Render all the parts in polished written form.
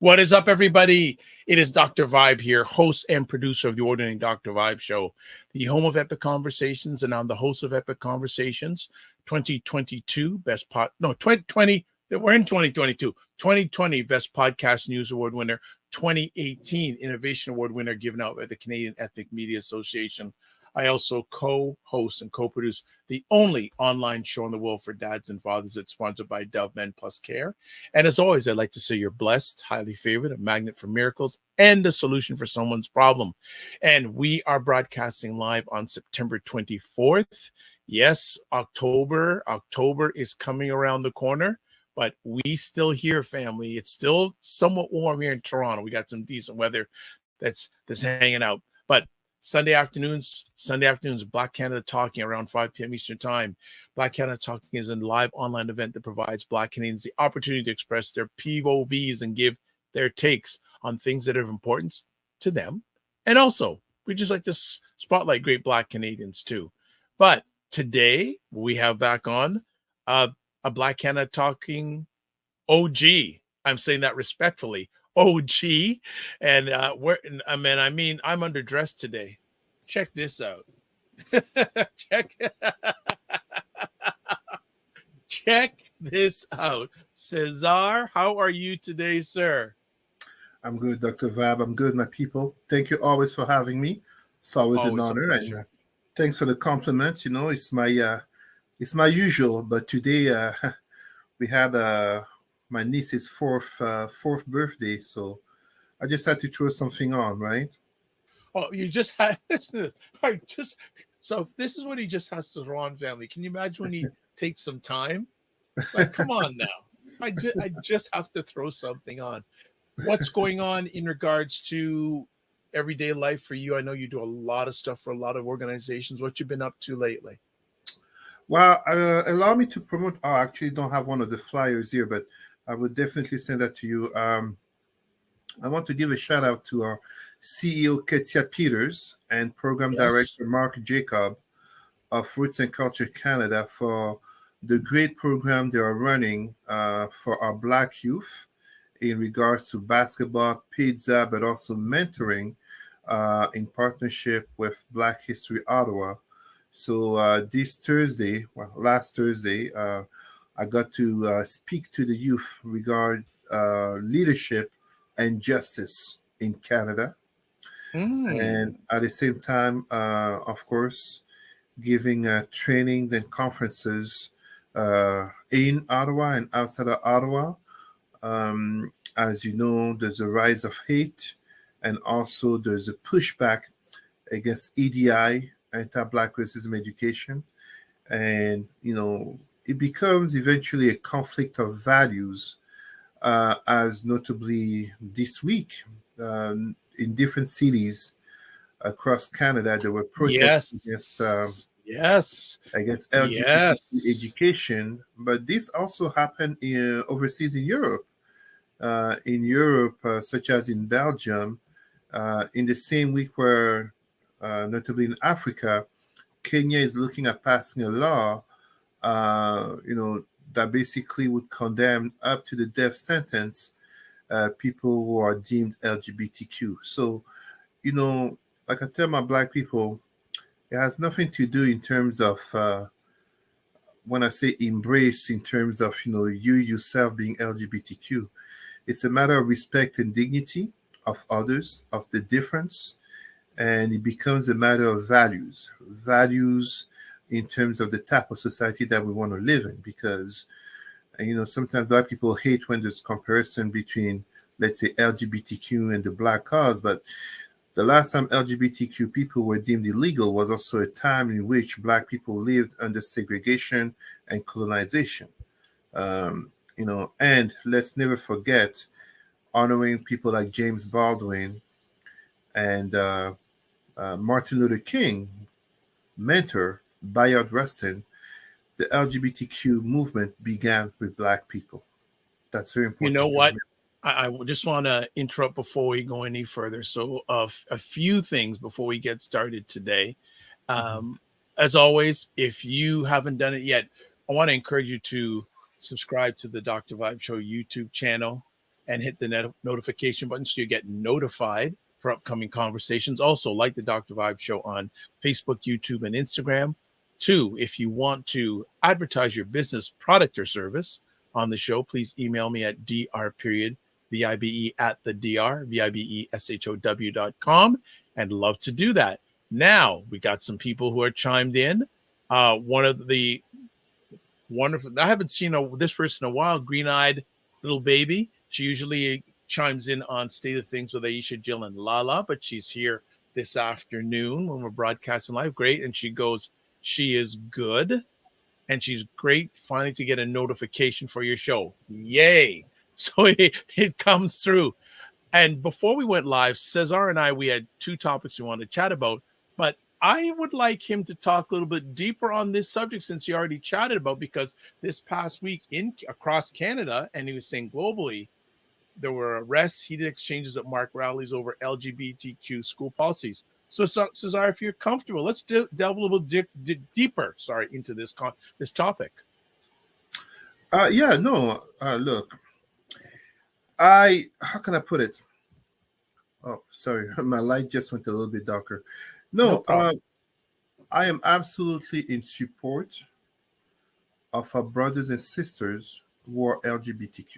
What is up, everybody? It is Dr. Vibe here, host and producer of the Ordinary Dr. Vibe Show, the home of Epic Conversations, and I'm the host of Epic Conversations 2022 Best Pod. No, 2020. We're in 2022. 2020 Best Podcast News Award winner, 2018 Innovation Award winner given out by the Canadian Ethnic Media Association. I also co-host and co-produce the only online show in the world for dads and fathers that's sponsored by Dove Men Plus Care. And as always, I'd like to say you're blessed, highly favored, a magnet for miracles, and a solution for someone's problem. And we are broadcasting live on September 24th. Yes, October is coming around the corner, but we still here, family. It's still somewhat warm here in Toronto. We got some decent weather that's hanging out. But Sunday afternoons, Black Canada Talking around 5 p.m. Eastern Time. Black Canada Talking is a live online event that provides Black Canadians the opportunity to express their POVs and give their takes on things that are of importance to them. And also, we just like to spotlight great Black Canadians too. But today, we have back on a Black Canada Talking OG. I'm saying that respectfully. OG, and I'm underdressed today. Check this out. Check this out. Cesar, how are you today, sir? I'm good, Dr. Vab. I'm good, my people. Thank you always for having me. It's always an honor. And thanks for the compliments. You know, it's my usual, but today we had my niece's fourth birthday, so I just had to throw something on, right? Oh, you just had so this is what he just has to throw on, family. Can you imagine when he takes some time? Like, come on now. I just have to throw something on. What's going on in regards to everyday life for you? I know you do a lot of stuff for a lot of organizations. What you been up to lately? Well, allow me to promote. I actually don't have one of the flyers here, but I would definitely send that to you. I want to give a shout out to our CEO, Ketia Peters, and Program Director, Mark Jacob of Roots and Culture Canada for the great program they are running for our Black youth in regards to basketball, pizza, but also mentoring in partnership with Black History Ottawa. So last Thursday, I got to speak to the youth regarding leadership and justice in Canada. And at the same time, of course, giving trainings and conferences in Ottawa and outside of Ottawa. As you know, there's a rise of hate, and also there's a pushback against EDI, anti-Black racism education. And, you know, it becomes eventually a conflict of values, as notably this week in different cities across Canada, there were protests against LGBT education. But this also happened overseas in Europe. Such as in Belgium, in the same week where, notably in Africa, Kenya is looking at passing a law, that basically would condemn up to the death sentence people who are deemed LGBTQ. So, you know, like I tell my Black people, it has nothing to do in terms of, when I say embrace, in terms of, you yourself being LGBTQ. It's a matter of respect and dignity of others, of the difference, and it becomes a matter of values in terms of the type of society that we want to live in. Because, sometimes Black people hate when there's comparison between, let's say, LGBTQ and the Black cause. But the last time LGBTQ people were deemed illegal was also a time in which Black people lived under segregation and colonization. And let's never forget honoring people like James Baldwin and Martin Luther King, mentor Bayard Rustin. The LGBTQ movement began with Black people. That's very important. You know what? I just want to interrupt before we go any further. So a few things before we get started today. As always, if you haven't done it yet, I want to encourage you to subscribe to the Dr. Vibe Show YouTube channel and hit the notification button so you get notified for upcoming conversations. Also, like the Dr. Vibe Show on Facebook, YouTube, and Instagram. 2, if you want to advertise your business, product, or service on the show, please email me at dr.vibe at the dr, vibeshow.com, and love to do that. Now, we got some people who are chimed in. One of the wonderful, I haven't seen this person in a while, green-eyed little baby. She usually chimes in on State of Things with Aisha, Jill, and Lala, but she's here this afternoon when we're broadcasting live. Great. And she goes, she is good. And she's great finally to get a notification for your show. Yay. So it comes through. And before we went live, Cesar and I, we had 2 topics we wanted to chat about, but I would like him to talk a little bit deeper on this subject since he already chatted about, because this past week across Canada, and he was saying globally, there were arrests, heated exchanges at Mark rallies over LGBTQ school policies. So, Cesar, if you're comfortable, let's delve a little deeper, into this topic. Look, how can I put it? Oh, sorry, my light just went a little bit darker. No, I am absolutely in support of our brothers and sisters who are LGBTQ.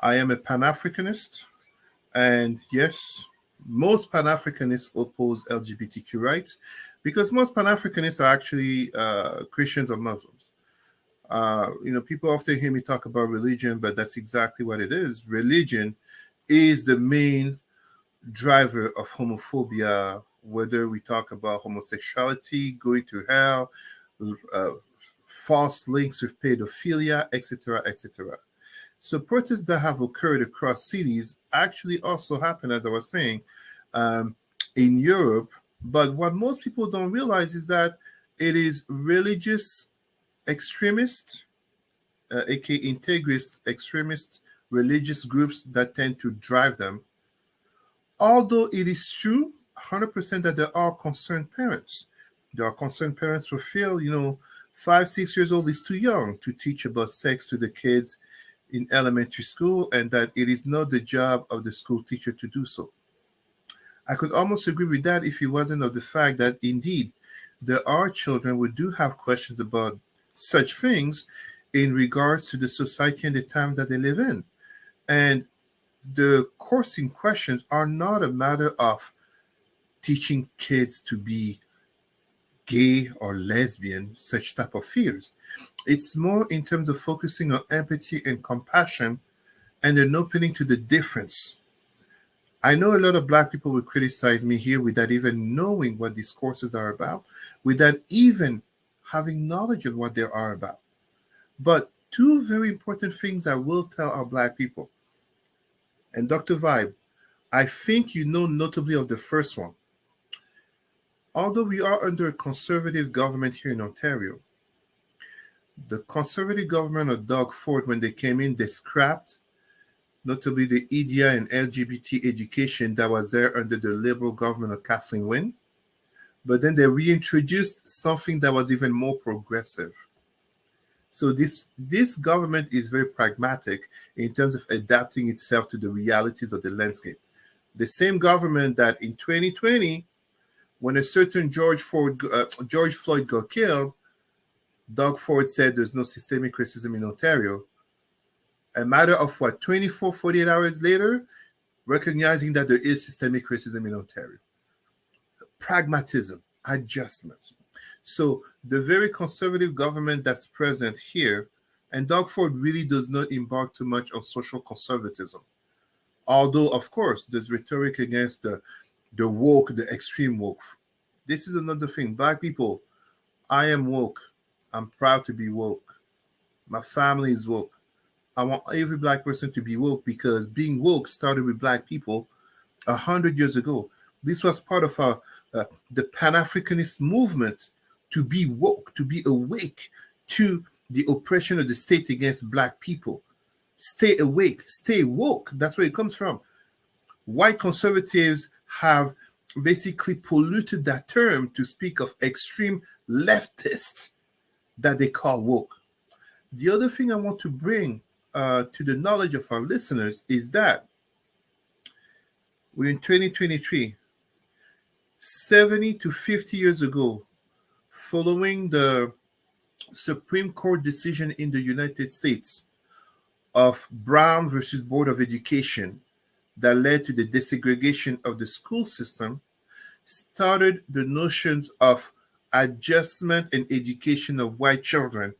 I am a Pan-Africanist, and yes, most Pan-Africanists oppose LGBTQ rights because most Pan-Africanists are actually Christians or Muslims. People often hear me talk about religion, but that's exactly what it is. Religion is the main driver of homophobia, whether we talk about homosexuality, going to hell, false links with pedophilia, etc., etc. So protests that have occurred across cities actually also happen, as I was saying, in Europe. But what most people don't realize is that it is religious extremists, aka integrist extremist religious groups that tend to drive them. Although it is true 100% that there are concerned parents. There are concerned parents who feel, 5, 6 years old is too young to teach about sex to the kids in elementary school, and that it is not the job of the school teacher to do so. I could almost agree with that if it wasn't of the fact that indeed there are children who do have questions about such things in regards to the society and the times that they live in. And the coursing questions are not a matter of teaching kids to be gay or lesbian, such type of fears. It's more in terms of focusing on empathy and compassion and an opening to the difference. I know a lot of Black people will criticize me here without even knowing what these courses are about, without even having knowledge of what they are about. But 2 very important things I will tell our Black people. And Dr. Vibe, I think you know notably of the first one. Although we are under a conservative government here in Ontario, the conservative government of Doug Ford, when they came in, they scrapped notably the EDI and LGBT education that was there under the Liberal government of Kathleen Wynne. But then they reintroduced something that was even more progressive. So this government is very pragmatic in terms of adapting itself to the realities of the landscape. The same government that in 2020, when a certain George Floyd got killed, Doug Ford said there's no systemic racism in Ontario. A matter of 24, 48 hours later, recognizing that there is systemic racism in Ontario. Pragmatism, adjustments. So the very conservative government that's present here, and Doug Ford really does not embark too much on social conservatism. Although, of course, there's rhetoric against the woke, the extreme woke. This is another thing. Black people, I am woke. I'm proud to be woke. My family is woke. I want every Black person to be woke because being woke started with Black people 100 years ago. This was part of the Pan-Africanist movement to be woke, to be awake to the oppression of the state against Black people. Stay awake, stay woke. That's where it comes from. White conservatives have basically polluted that term to speak of extreme leftists that they call woke. The other thing I want to bring to the knowledge of our listeners is that we're in 2023, 70 to 50 years ago, following the Supreme Court decision in the United States of Brown versus Board of Education that led to the desegregation of the school system, started the notions of adjustment and education of white children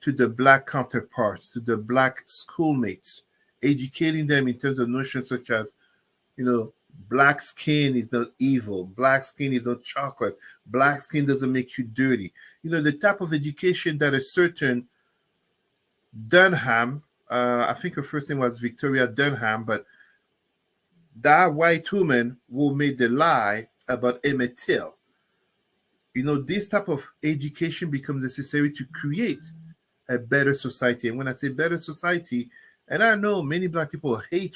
to the black counterparts, to the black schoolmates, educating them in terms of notions such as, black skin is not evil, black skin is not chocolate, black skin doesn't make you dirty. The type of education that a certain Dunham, I think her first name was Victoria Dunham, but that white woman who made the lie about Emmett Till. This type of education becomes necessary to create a better society. And when I say better society, and I know many black people hate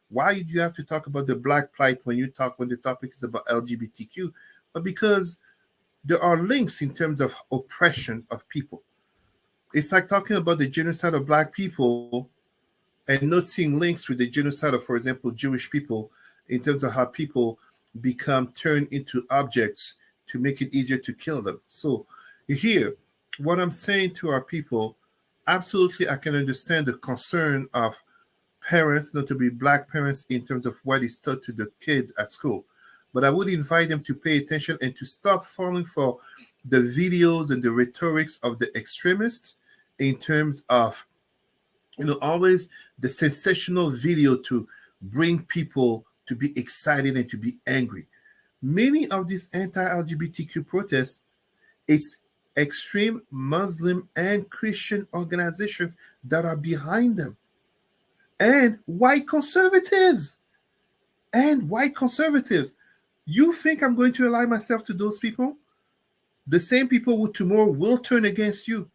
why do you have to talk about the black plight when the topic is about LGBTQ? But because there are links in terms of oppression of people. It's like talking about the genocide of black people and not seeing links with the genocide of, for example, Jewish people in terms of how people become turned into objects to make it easier to kill them. So here, what I'm saying to our people, absolutely, I can understand the concern of parents, notably black parents, in terms of what is taught to the kids at school. But I would invite them to pay attention and to stop falling for the videos and the rhetorics of the extremists in terms of, always the sensational video to bring people to be excited and to be angry. Many of these anti-LGBTQ protests, it's extreme Muslim and Christian organizations that are behind them. And white conservatives. You think I'm going to ally myself to those people? The same people who tomorrow will turn against you.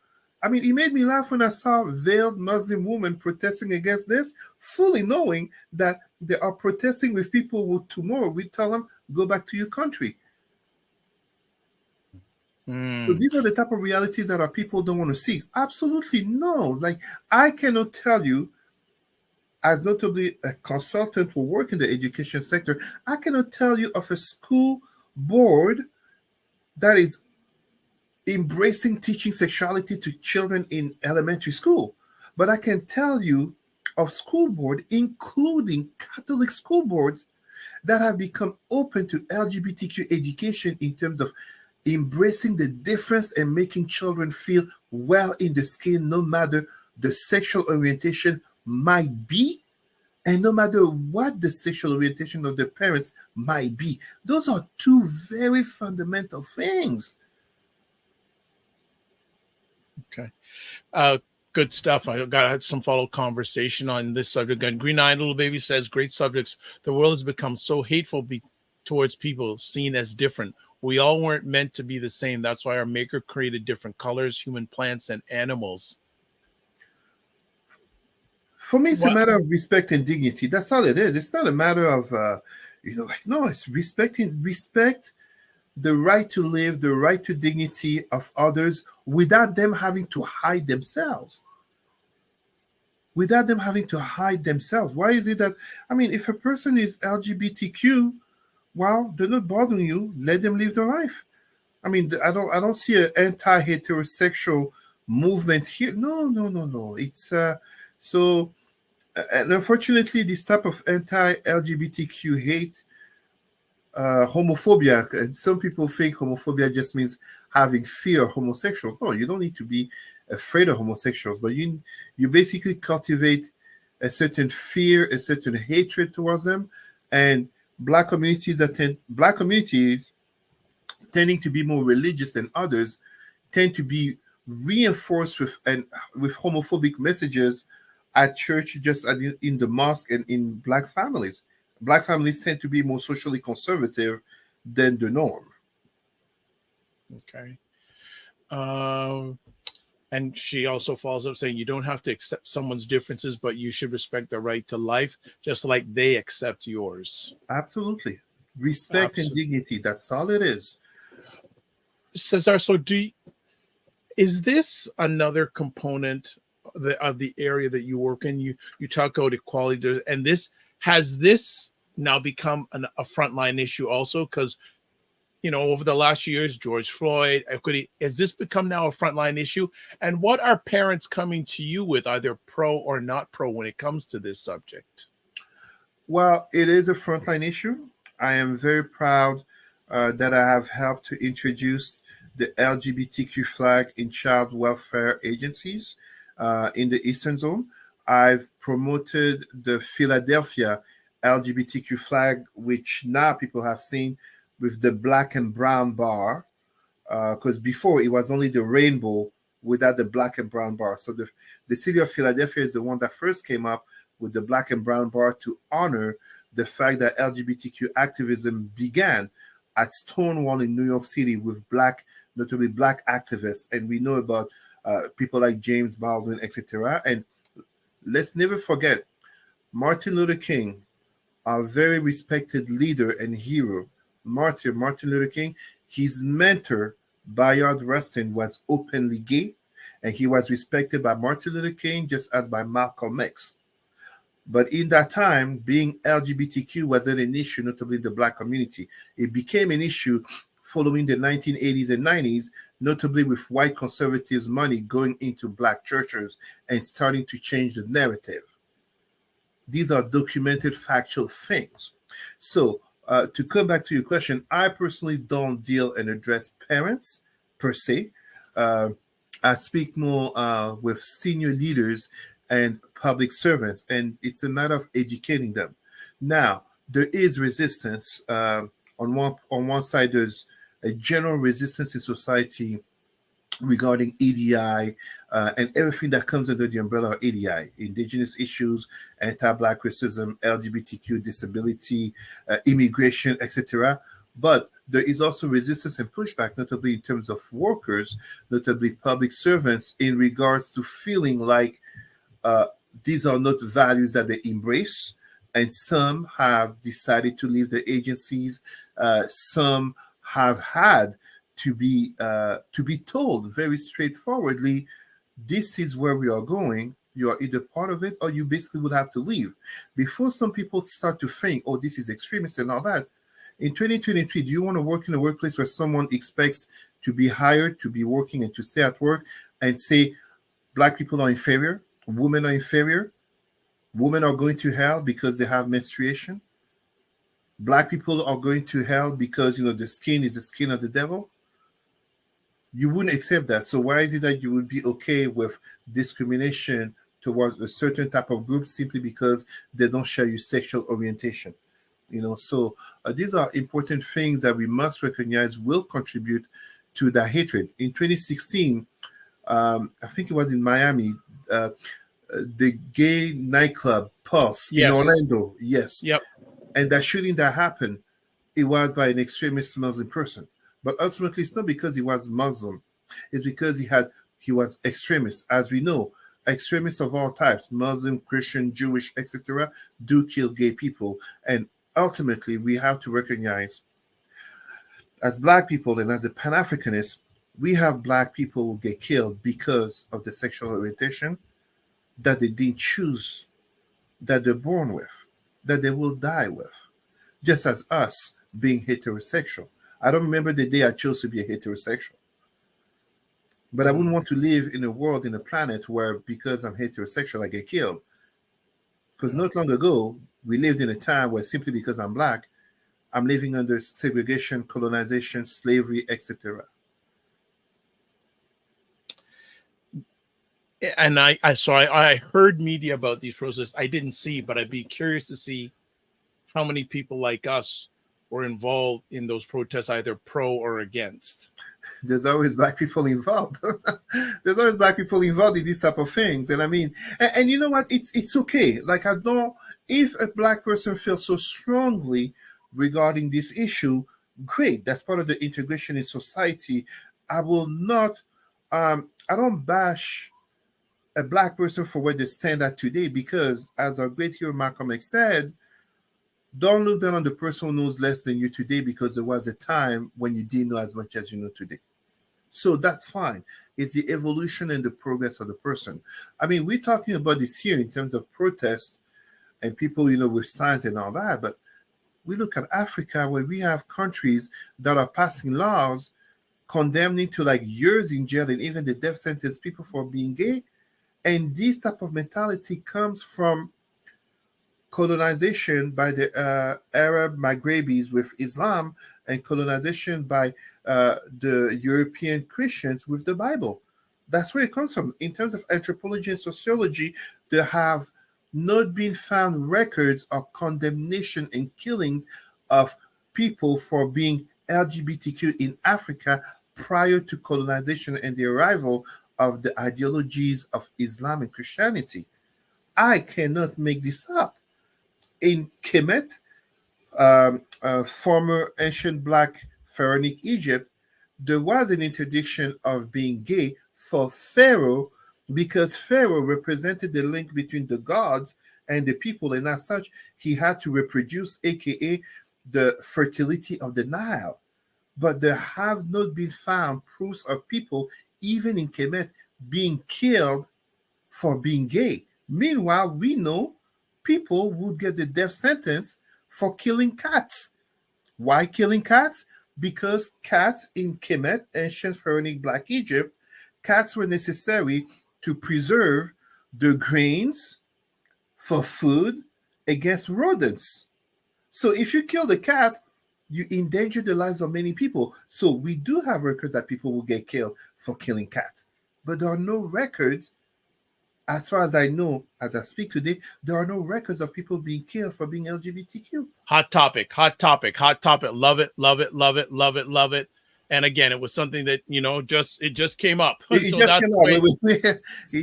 I mean, it made me laugh when I saw veiled Muslim women protesting against this, fully knowing that they are protesting with people who tomorrow we tell them, go back to your country. So these are the type of realities that our people don't want to see. Absolutely no. Like, I cannot tell you, as notably a consultant who work in the education sector, I cannot tell you of a school board that is embracing teaching sexuality to children in elementary school. But I can tell you of school board, including Catholic school boards, that have become open to LGBTQ education in terms of embracing the difference and making children feel well in the skin, no matter the sexual orientation might be, and no matter what the sexual orientation of their parents might be. Those are two very fundamental things. Okay. Good stuff. I had some follow conversation on this subject. And Green Eyed Little Baby says, great subjects. The world has become so hateful towards people seen as different. We all weren't meant to be the same. That's why our maker created different colors, human, plants, and animals. For me, it's a matter of respect and dignity. That's all it is. It's not a matter of, no, it's respect the right to live, the right to dignity of others without them having to hide themselves. Why is it that, if a person is LGBTQ, well, they're not bothering you. Let them live their life. I don't see an anti-heterosexual movement here. No. It's so, and unfortunately, this type of anti-LGBTQ hate, homophobia, and some people think homophobia just means having fear of homosexuals. No, you don't need to be afraid of homosexuals, but you basically cultivate a certain fear, a certain hatred towards them, and black communities tending to be more religious than others tend to be reinforced with homophobic messages at church, just in the mosque and in black families. Black families tend to be more socially conservative than the norm. Okay. And she also follows up saying, you don't have to accept someone's differences, but you should respect their right to life, just like they accept yours. Absolutely. Respect and dignity. That's all it is. Cesar, so is this another component the area that you work in. You talk about equality, and this now become a frontline issue also, because over the last few years, George Floyd, equity, has this become now a frontline issue? And what are parents coming to you with, either pro or not pro, when it comes to this subject? Well, it is a frontline issue. I am very proud that I have helped to introduce the LGBTQ flag in child welfare agencies in the Eastern Zone. I've promoted the Philadelphia LGBTQ flag, which now people have seen with the black and brown bar, because before it was only the rainbow without the black and brown bar. So the city of Philadelphia is the one that first came up with the black and brown bar to honor the fact that LGBTQ activism began at Stonewall in New York City with notably black activists. And we know about people like James Baldwin, etc. And let's never forget Martin Luther King, a very respected leader and hero. Martin Luther King, his mentor, Bayard Rustin, was openly gay, and he was respected by Martin Luther King just as by Malcolm X. But in that time, being LGBTQ wasn't an issue, notably in the Black community. It became an issue following the 1980s and 90s, notably with white conservatives' money going into Black churches and starting to change the narrative. These are documented factual things. So to come back to your question, I personally don't deal and address parents per se. I speak more with senior leaders and public servants, and it's a matter of educating them. Now, there is resistance. On one side, there's a general resistance in society regarding EDI and everything that comes under the umbrella of EDI: indigenous issues, anti-Black racism, LGBTQ, disability, immigration, etc. But there is also resistance and pushback, notably in terms of workers, notably public servants, in regards to feeling like these are not values that they embrace, and some have decided to leave the agencies. Some have had to be told very straightforwardly, this is where we are going. You are either part of it or you basically would have to leave. Before some people start to think, oh, this is extremist and all that. In 2023, do you want to work in a workplace where someone expects to be hired, to be working, and to stay at work and say Black people are inferior? Women are inferior. Women are going to hell because they have menstruation. Black people are going to hell because the skin is the skin of the devil. You wouldn't accept that. So why is it that you would be okay with discrimination towards a certain type of group simply because they don't share your sexual orientation? So these are important things that we must recognize will contribute to that hatred. In 2016, I think it was in Miami, the gay nightclub Pulse in Orlando. Yes. Yep. And that shooting that happened, it was by an extremist Muslim person. But ultimately, it's not because he was Muslim. It's because he was extremist. As we know, extremists of all types, Muslim, Christian, Jewish, etc., do kill gay people. And ultimately, we have to recognize, as Black people and as a Pan-Africanist, we have Black people who get killed because of the sexual orientation that they didn't choose, that they're born with, that they will die with, just as us being heterosexual. I don't remember the day I chose to be a heterosexual. But I wouldn't want to live in a world, in a planet where because I'm heterosexual, I get killed. Because not long ago, we lived in a time where simply because I'm Black, I'm living under segregation, colonization, slavery, etc. And I heard media about these protests. I didn't see, but I'd be curious to see how many people like us were involved in those protests, either pro or against. There's always Black people involved. There's always Black people involved in these type of things. And I mean, and you know what? It's okay. Like, if a Black person feels so strongly regarding this issue, great. That's part of the integration in society. I will not, I don't bash a Black person for where they stand at today, because as our great hero Malcolm X said, don't look down on the person who knows less than you today, because there was a time when you didn't know as much as you know today. So that's fine. It's the evolution and the progress of the person. I mean, we're talking about this here in terms of protest and people, with signs and all that. But we look at Africa where we have countries that are passing laws condemning to like years in jail and even the death sentence people for being gay. And this type of mentality comes from colonization by the Arab Maghrebis with Islam and colonization by the European Christians with the Bible. That's where it comes from. In terms of anthropology and sociology, there have not been found records of condemnation and killings of people for being LGBTQ in Africa prior to colonization and the arrival of the ideologies of Islam and Christianity. I cannot make this up. In Kemet, former ancient black pharaonic Egypt, there was an interdiction of being gay for Pharaoh because Pharaoh represented the link between the gods and the people, and as such, he had to reproduce, aka the fertility of the Nile. But there have not been found proofs of people, even in Kemet, being killed for being gay. Meanwhile, we know people would get the death sentence for killing cats. Why killing cats? Because cats in Kemet, ancient pharaonic Black Egypt, cats were necessary to preserve the grains for food against rodents. So if you kill the cat, you endanger the lives of many people. So we do have records that people will get killed for killing cats. But there are no records, as far as I know, as I speak today, there are no records of people being killed for being LGBTQ. Hot topic, hot topic, hot topic. Love it, love it, love it, love it, love it. And again, it was something that, it just came up. It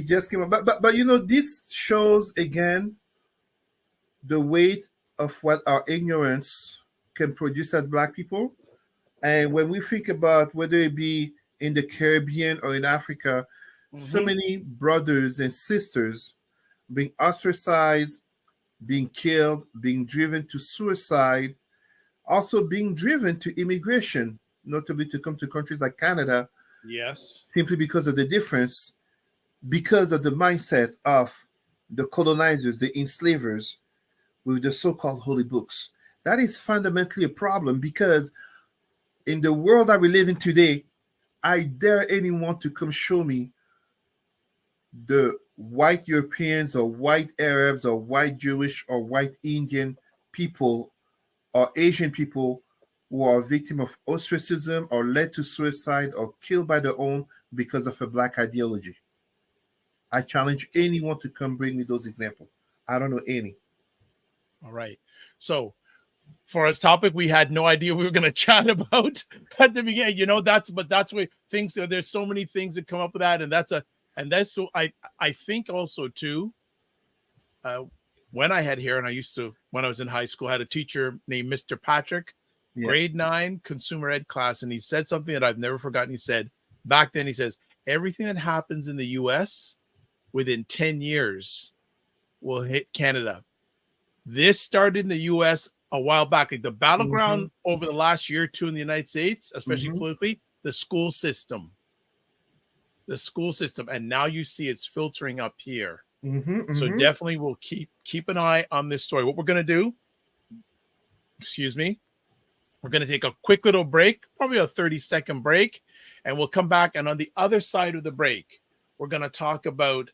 just came up. But this shows again the weight of what our ignorance can produce as Black people. And when we think about whether it be in the Caribbean or in Africa, so many brothers and sisters being ostracized, being killed, being driven to suicide, also being driven to immigration, notably to come to countries like Canada. Yes. Simply because of the difference, because of the mindset of the colonizers, the enslavers, with the so-called holy books. That is fundamentally a problem because in the world that we live in today, I dare anyone to come show me the white Europeans or white Arabs or white Jewish or white Indian people or Asian people who are victim of ostracism or led to suicide or killed by their own because of a Black ideology. I challenge anyone to come bring me those examples. I don't know any. All right. So for our topic, we had no idea we were going to chat about at the beginning. That's where things are. There's so many things that come up with that. And that's so I think also too, when I had here, and when I was in high school, I had a teacher named Mr. Patrick, grade 9 consumer ed class. And he said something that I've never forgotten. He said back then, he says, everything that happens in the US within 10 years will hit Canada. This started in the US a while back. Like the battleground over the last year or two in the United States, especially politically, the school system. And now you see it's filtering up here. So definitely we'll keep an eye on this story. What we're going to do, we're going to take a quick little break, probably a 30-second break, and we'll come back. And on the other side of the break, we're going to talk about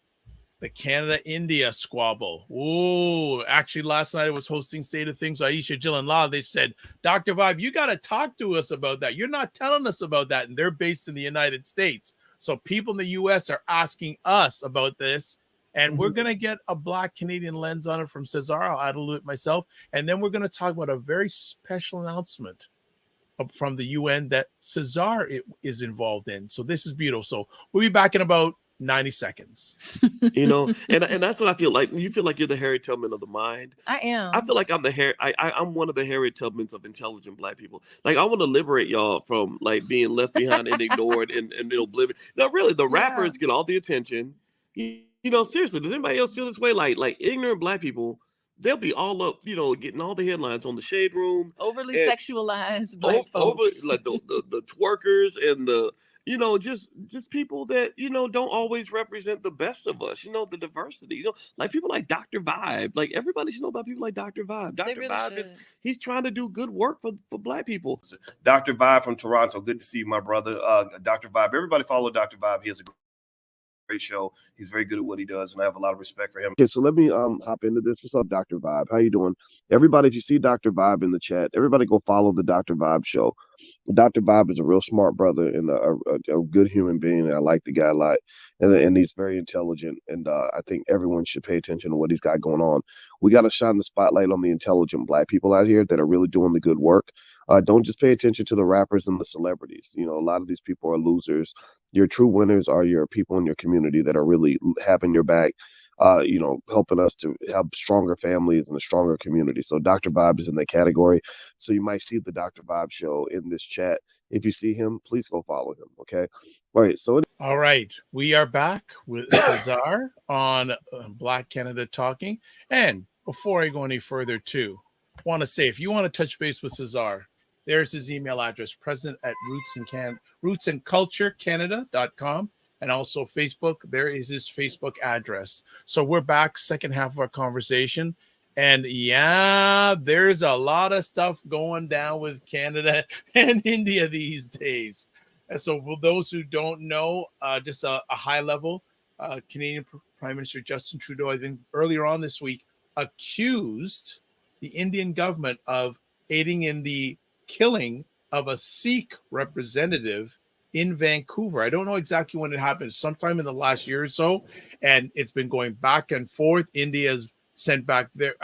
the Canada-India squabble. Oh, actually, last night I was hosting State of Things with Aisha, Jill, and La. They said, Dr. Vibe, you got to talk to us about that. You're not telling us about that. And they're based in the United States. So people in the U.S. are asking us about this. And we're going to get a Black Canadian lens on it from Cesar. I'll add a little bit myself. And then we're going to talk about a very special announcement from the UN that Cesar is involved in. So this is beautiful. So we'll be back in about 90 seconds. And that's what I feel like. You feel like you're the Harriet Tubman of the mind. I am. I feel like I'm one of the Harriet Tubmans of intelligent Black people. Like I want to liberate y'all from like being left behind and ignored and oblivion. No, really, the rappers get all the attention. Seriously, does anybody else feel this way? Like ignorant Black people, they'll be all up, getting all the headlines on the Shade Room. Overly sexualized Black folks. Like the twerkers and the just people that don't always represent the best of us. The diversity. Like people like Dr. Vibe. Like everybody should know about people like Dr. Vibe. Dr. really Vibe should. he's trying to do good work for Black people. Dr. Vibe from Toronto. Good to see you, my brother. Dr. Vibe. Everybody follow Dr. Vibe. He has a great show. He's very good at what he does, and I have a lot of respect for him. Okay, so let me hop into this. What's up, Dr. Vibe? How you doing? Everybody, if you see Dr. Vibe in the chat, everybody go follow the Dr. Vibe show. Dr. Bob is a real smart brother and a good human being. I like the guy a lot, and he's very intelligent. And I think everyone should pay attention to what he's got going on. We got to shine the spotlight on the intelligent Black people out here that are really doing the good work. Don't just pay attention to the rappers and the celebrities. A lot of these people are losers. Your true winners are your people in your community that are really having your back. Helping us to have stronger families and a stronger community. So Dr. Bob is in that category. So you might see the Dr. Bob show in this chat. If you see him, please go follow him. Okay. All right. We are back with Cesar on Black Canada Talking. And before I go any further, too, I want to say, if you want to touch base with Cesar, there's his email address, president@rootsandculturecanada.com. And also Facebook, there is his Facebook address. So we're back, second half of our conversation. And yeah, there's a lot of stuff going down with Canada and India these days. And so for those who don't know, just a high level, Canadian Prime Minister Justin Trudeau, I think earlier on this week, accused the Indian government of aiding in the killing of a Sikh representative in Vancouver. I don't know exactly when it happened, sometime in the last year or so, and it's been going back and forth. India's sent back their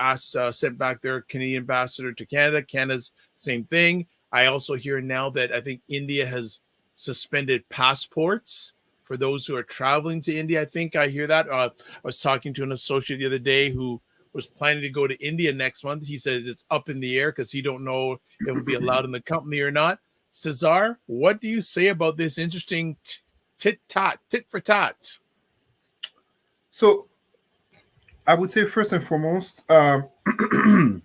Canadian ambassador to Canada. Canada's same thing. I also hear now that I think India has suspended passports for those who are traveling to India. I think I hear that. I was talking to an associate the other day who was planning to go to India next month. He says it's up in the air because he don't know if it will be allowed in the company or not. Cesar, what do you say about this interesting tit for tat? So I would say first and foremost, in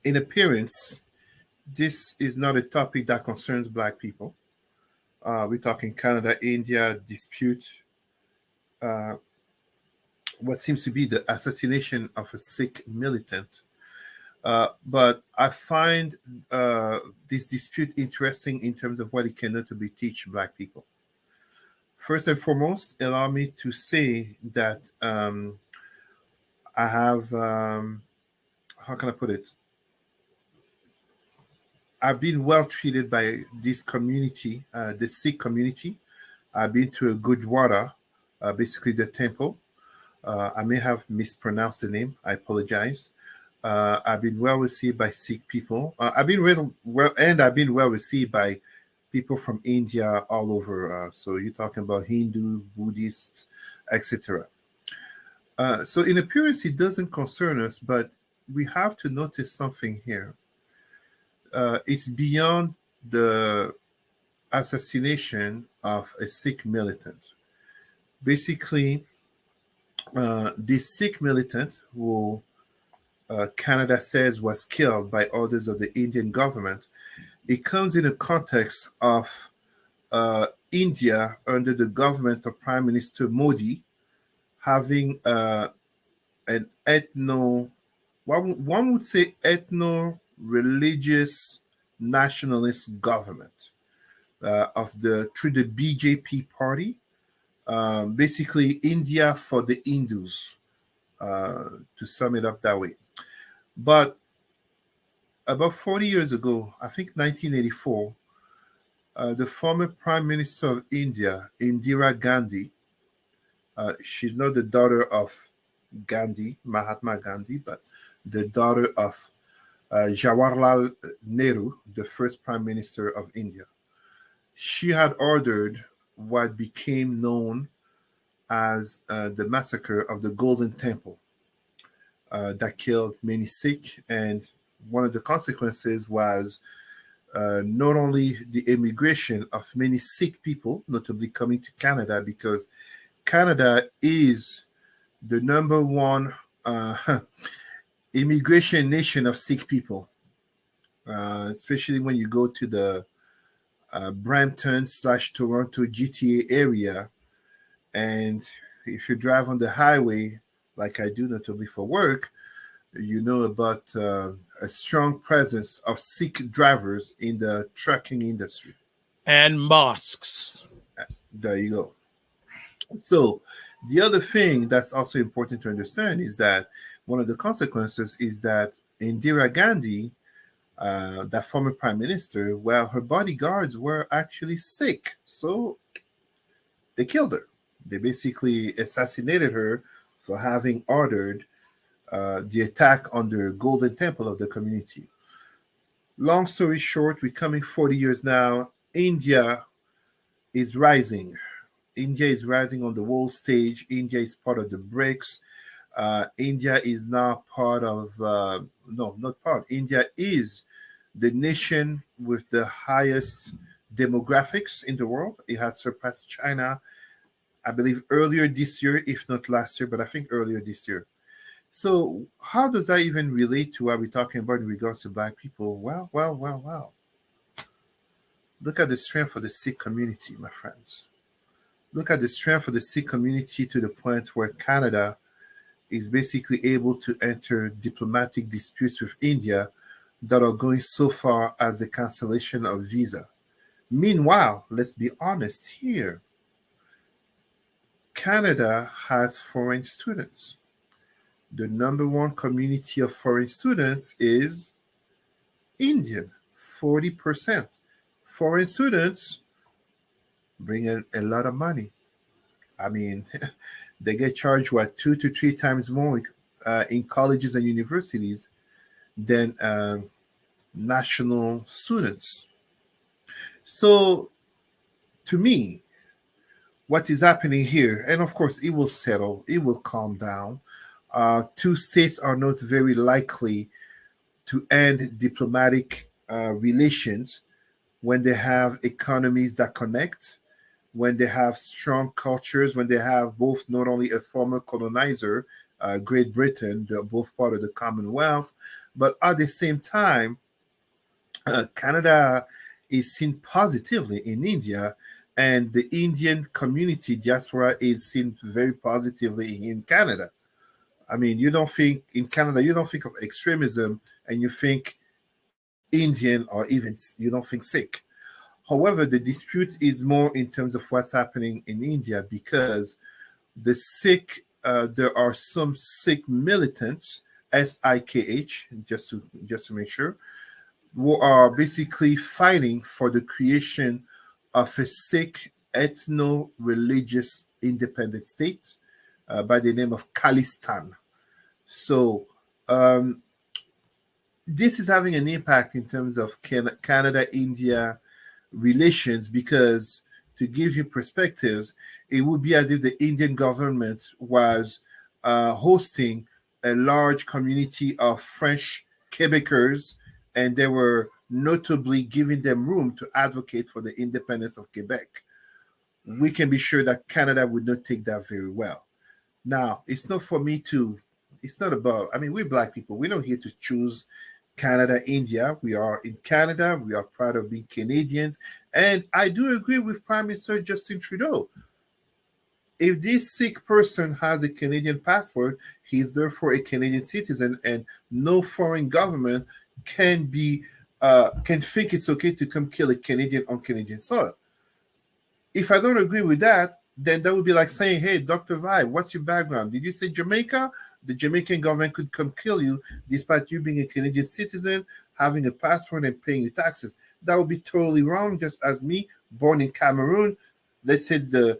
appearance, this is not a topic that concerns Black people. We're talking Canada-India dispute. What seems to be the assassination of a Sikh militant. But I find this dispute interesting in terms of what it can notably teach Black people. First and foremost, allow me to say that I have, how can I put it? I've been well treated by this community, the Sikh community. I've been to a Gurdwara, basically the temple. I may have mispronounced the name. I apologize. I've been well received by Sikh people. I've been well received by people from India all over. So you're talking about Hindus, Buddhists, etc. So in appearance, it doesn't concern us, but we have to notice something here. It's beyond the assassination of a Sikh militant. Basically, this Sikh militant who Canada says was killed by orders of the Indian government, it comes in a context of India under the government of Prime Minister Modi having an one would say ethno-religious nationalist government through the BJP party, basically India for the Hindus, to sum it up that way. But about 40 years ago, I think 1984, the former Prime Minister of India, Indira Gandhi, she's not the daughter of Gandhi, Mahatma Gandhi, but the daughter of Jawaharlal Nehru, the first Prime Minister of India. She had ordered what became known as the massacre of the Golden Temple that killed many Sikh, and one of the consequences was not only the immigration of many Sikh people, notably coming to Canada, because Canada is the number one immigration nation of Sikh people, especially when you go to the Brampton/Toronto GTA area. And if you drive on the highway, like I do, notably for work, you know about a strong presence of Sikh drivers in the trucking industry. And mosques. There you go. So, the other thing that's also important to understand is that one of the consequences is that Indira Gandhi, that former prime minister, well, her bodyguards were actually Sikh. So, they killed her. They basically assassinated her for having ordered the attack on the Golden Temple of the community. Long story short, we're coming 40 years now. India is rising. India is rising on the world stage. India is part of the BRICS. India is now part of, no, not part. India is the nation with the highest demographics in the world. It has surpassed China, I believe, earlier this year, if not last year, but I think earlier this year. So how does that even relate to what we're talking about in regards to Black people? Well. Look at the strength of the Sikh community, my friends. Look at the strength of the Sikh community to the point where Canada is basically able to enter diplomatic disputes with India that are going so far as the cancellation of visa. Meanwhile, let's be honest here. Canada has foreign students. The number one community of foreign students is Indian, 40%. Foreign students bring in a lot of money. I mean, they get charged, 2 to 3 times more in colleges and universities than national students. So, to me, what is happening here, and of course, it will settle, it will calm down. 2 states are not very likely to end diplomatic relations when they have economies that connect, when they have strong cultures, when they have both not only a former colonizer, Great Britain, they're both part of the Commonwealth, but at the same time, Canada is seen positively in India, and the Indian community diaspora is seen very positively in Canada. I mean, you don't think in Canada, you don't think of extremism and you think Indian or even you don't think Sikh. However, the dispute is more in terms of what's happening in India because the Sikh, there are some Sikh militants, SIKH, just to make sure, who are basically fighting for the creation of a Sikh ethno-religious independent state by the name of Khalistan. So this is having an impact in terms of Canada-India relations because, to give you perspectives, it would be as if the Indian government was hosting a large community of French Quebecers, and they were notably giving them room to advocate for the independence of Quebec. We can be sure that Canada would not take that very well. Now, it's not for me to, it's not about, I mean, we're Black people. We're not here to choose Canada, India. We are in Canada. We are proud of being Canadians. And I do agree with Prime Minister Justin Trudeau. If this Sikh person has a Canadian passport, he's therefore a Canadian citizen, and no foreign government can think it's okay to come kill a Canadian on Canadian soil. If I don't agree with that, then that would be like saying, hey, Dr. Vibe, what's your background? Did you say Jamaica? The Jamaican government could come kill you despite you being a Canadian citizen, having a passport, and paying your taxes. That would be totally wrong, just as me, born in Cameroon. Let's say the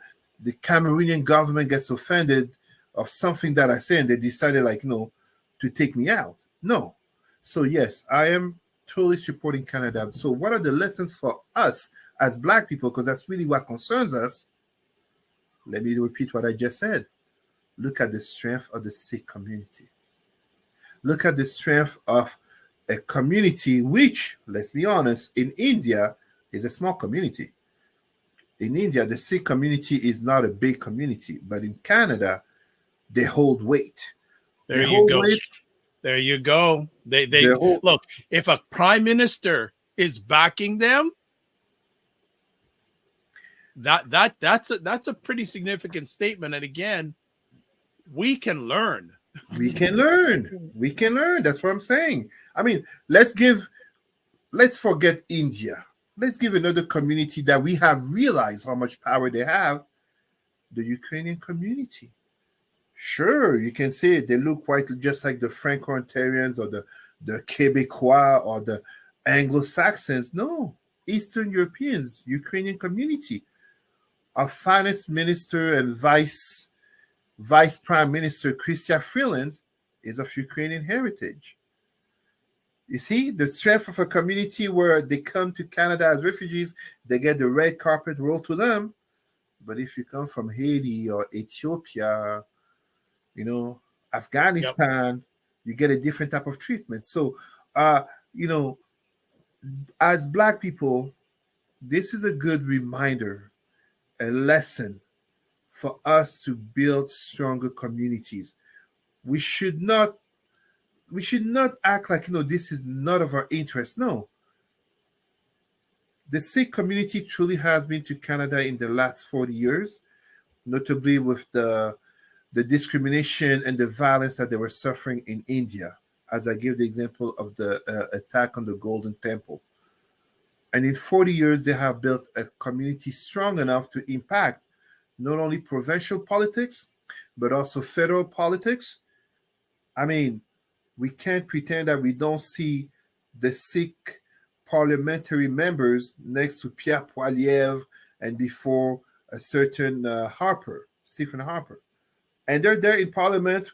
Cameroonian government gets offended of something that I say, and they decided, to take me out. No. So, yes, I am totally supporting Canada. So what are the lessons for us as Black people? Because that's really what concerns us. Let me repeat what I just said. Look at the strength of the Sikh community. Look at the strength of a community which, let's be honest, in India is a small community. In India, the Sikh community is not a big community, but in Canada, they hold weight. There you go. There you go. They look, if a prime minister is backing them, that's a pretty significant statement. And again, we can learn. We can learn. We can learn. That's what I'm saying. I mean, let's forget India. Let's give another community that we have realized how much power they have, the Ukrainian community. Sure, you can say they look quite just like the Franco-Ontarians or the Quebecois or the Anglo-Saxons. No, Eastern Europeans, Ukrainian community. Our finance minister and vice prime minister, Chrystia Freeland, is of Ukrainian heritage. You see, the strength of a community where they come to Canada as refugees, they get the red carpet rolled to them. But if you come from Haiti or Ethiopia, Afghanistan, you get a different type of treatment. So, as Black people, this is a good reminder, a lesson for us to build stronger communities. We should not act like, this is not of our interest. No. The Sikh community truly has been to Canada in the last 40 years, notably with the discrimination and the violence that they were suffering in India, as I gave the example of the attack on the Golden Temple. And in 40 years, they have built a community strong enough to impact not only provincial politics, but also federal politics. I mean, we can't pretend that we don't see the Sikh parliamentary members next to Pierre Poilievre and before a certain Stephen Harper. And they're there in parliament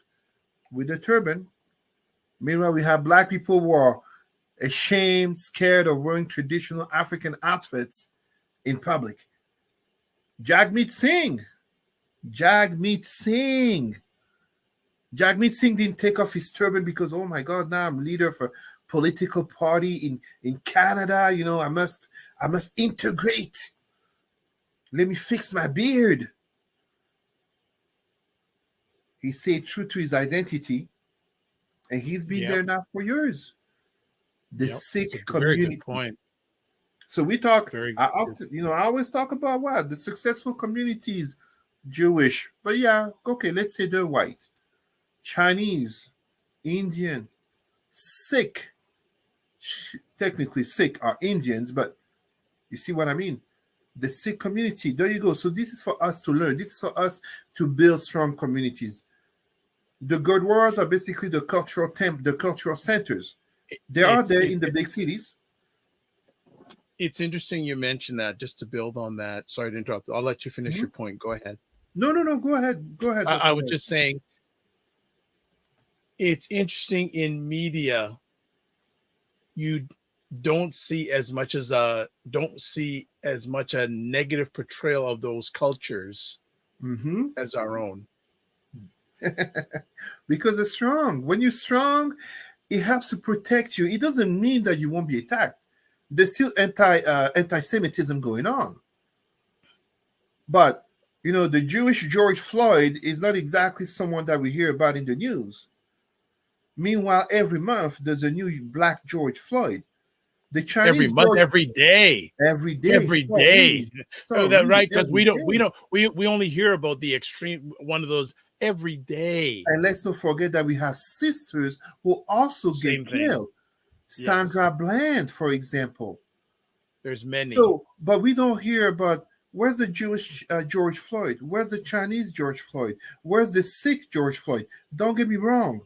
with a turban. Meanwhile, we have Black people who are ashamed, scared of wearing traditional African outfits in public. Jagmeet Singh didn't take off his turban because, oh my God, now I'm leader of a political party in Canada. I must integrate. Let me fix my beard. He stayed true to his identity, and he's been there now for years. The Sikh community. Very good point. So we talk. I always talk about the successful communities, Jewish, but okay, let's say they're white, Chinese, Indian, Sikh. Technically, Sikh are Indians, but you see what I mean? The Sikh community. There you go. So this is for us to learn. This is for us to build strong communities. The Gurdwaras are basically the cultural centers. They are there in the big cities. It's interesting you mentioned that. Just to build on that. Sorry to interrupt. I'll let you finish your point. Go ahead. No. Go ahead. I was just saying. It's interesting in media. You don't see as much a negative portrayal of those cultures as our own. Because they're strong. When you're strong, it helps to protect you. It doesn't mean that you won't be attacked. There's still anti-Semitism going on. But, the Jewish George Floyd is not exactly someone that we hear about in the news. Meanwhile, every month, there's a new Black George Floyd. The Chinese every day. Every day. Right? Because we only hear about the extreme one of those every day. And let's not forget that we have sisters who also get killed. Sandra Bland, for example. There's many. So, but we don't hear about where's the Jewish George Floyd? Where's the Chinese George Floyd? Where's the Sikh George Floyd? Don't get me wrong.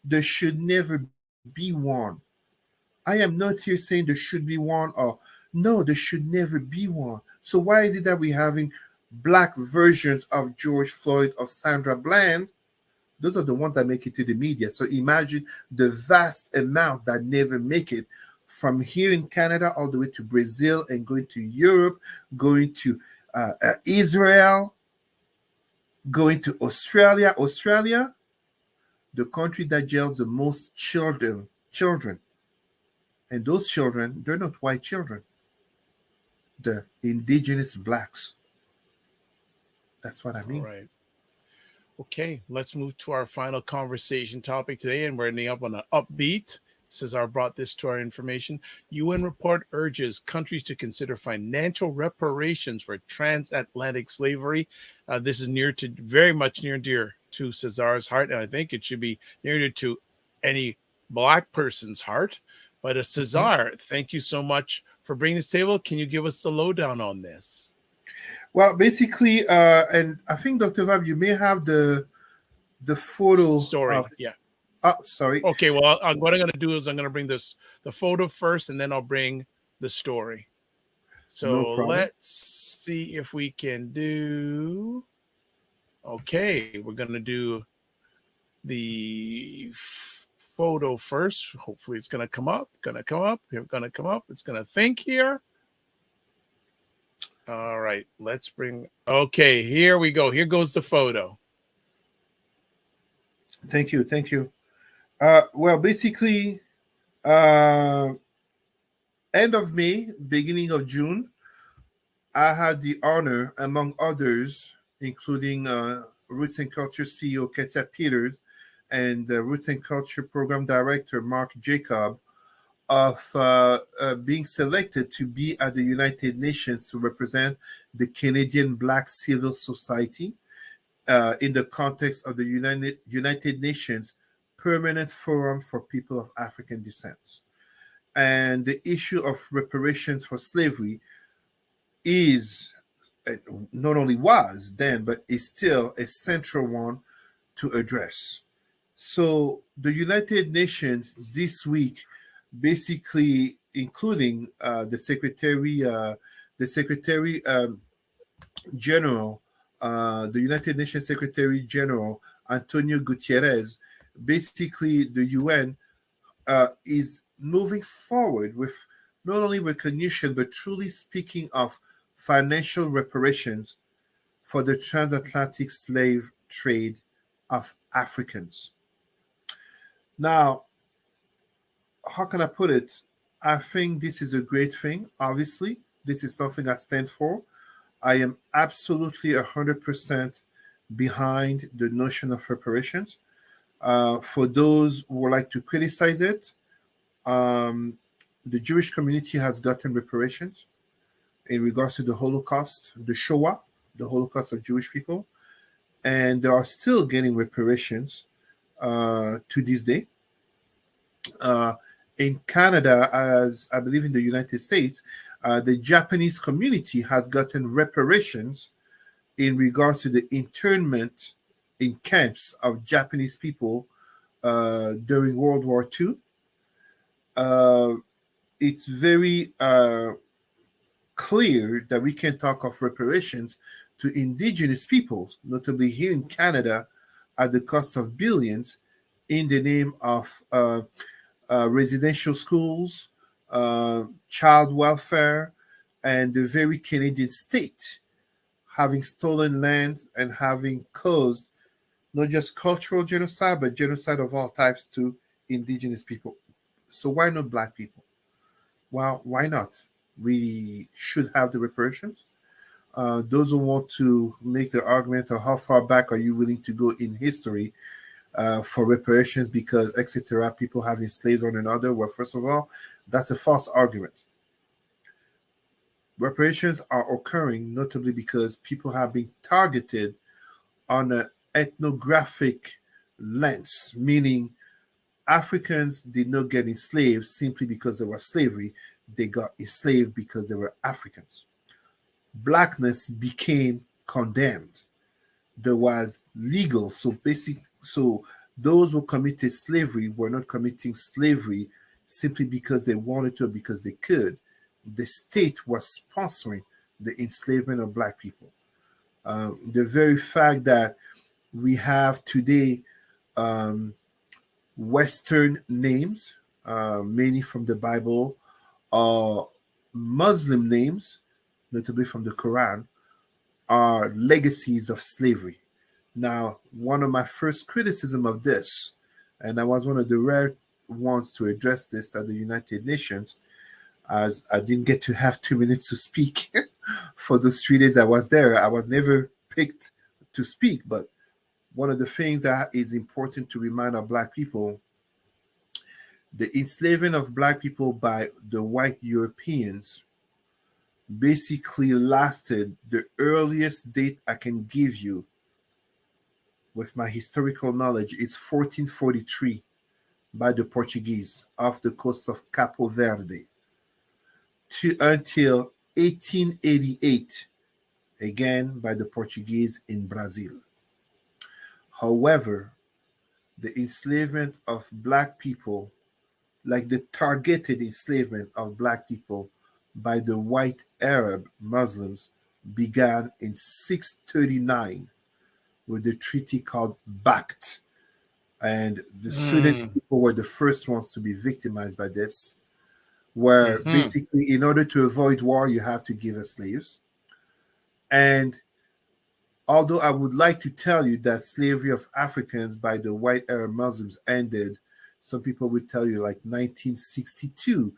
There should never be one. I am not here saying there should be one or no, there should never be one. So why is it that we're having Black versions of George Floyd, of Sandra Bland? Those are the ones that make it to the media. So imagine the vast amount that never make it from here in Canada all the way to Brazil and going to Europe, going to Israel, going to Australia. Australia, the country that jails the most children. And those children, they're not white children. They're indigenous Blacks. That's what I mean. All right. Okay, let's move to our final conversation topic today, and we're ending up on an upbeat. Cesar brought this to our information. UN report urges countries to consider financial reparations for transatlantic slavery. This is very much near and dear to Cesar's heart, and I think it should be near to any Black person's heart. But Cesar, thank you so much for bringing this table. Can you give us the lowdown on this? Well, basically, and I think Dr. Vab, you may have the photo story. Yeah. Oh, sorry. Okay. Well, what I'm going to do is I'm going to bring the photo first, and then I'll bring the story. So let's see if we can do. Okay, we're going to do the photo first. Hopefully, it's going to come up. It's going to think here. All right, let's bring. Okay, here we go. Here goes the photo. Thank you. Well, basically, end of May, beginning of June, I had the honor, among others, including Roots and Culture CEO Cesar Peters and Roots and Culture Program Director Mark Jacob, of being selected to be at the United Nations to represent the Canadian Black civil society in the context of the United Nations Permanent Forum for People of African Descent. And the issue of reparations for slavery is, not only was then, but is still a central one to address. So the United Nations this week, basically including the Secretary General, the United Nations Secretary General Antonio Gutierrez, basically the UN is moving forward with not only recognition but truly speaking of financial reparations for the transatlantic slave trade of Africans. Now, how can I put it? I think this is a great thing. Obviously, this is something I stand for. I am absolutely 100% behind the notion of reparations. For those who would like to criticize it, the Jewish community has gotten reparations in regards to the Holocaust, the Shoah, the Holocaust of Jewish people, and they are still getting reparations to this day. In Canada, as I believe in the United States, the Japanese community has gotten reparations in regards to the internment in camps of Japanese people during World War II. It's very clear that we can talk of reparations to indigenous peoples, notably here in Canada, at the cost of billions, in the name of residential schools, child welfare, and the very Canadian state having stolen land and having caused not just cultural genocide, but genocide of all types to indigenous people. So why not Black people? Well, why not? We should have the reparations. Those who want to make the argument of how far back are you willing to go in history for reparations because, etc., people have enslaved one another. Well, first of all, that's a false argument. Reparations are occurring notably because people have been targeted on an ethnographic lens, meaning Africans did not get enslaved simply because there was slavery. They got enslaved because they were Africans. Blackness became condemned. There was legal, so those who committed slavery were not committing slavery simply because they wanted to or because they could. The state was sponsoring the enslavement of Black people. The very fact that we have today Western names, many from the Bible, or Muslim names, notably from the Quran, are legacies of slavery. Now, one of my first criticism of this, and I was one of the rare ones to address this at the United Nations, as I didn't get to have 2 minutes to speak for those 3 days I was there. I was never picked to speak, but one of the things that is important to remind our Black people, The enslavement of black people by the white Europeans basically lasted, the earliest date I can give you with my historical knowledge is 1443 by the Portuguese off the coast of Capo Verde until 1888, again by the Portuguese in Brazil. However, the enslavement of black people, like the targeted enslavement of black people by the white Arab Muslims, began in 639 with the treaty called Bact. And the Sudanese people were the first ones to be victimized by this, where basically, in order to avoid war, you have to give us slaves. And although I would like to tell you that slavery of Africans by the white Arab Muslims ended, some people would tell you like 1962,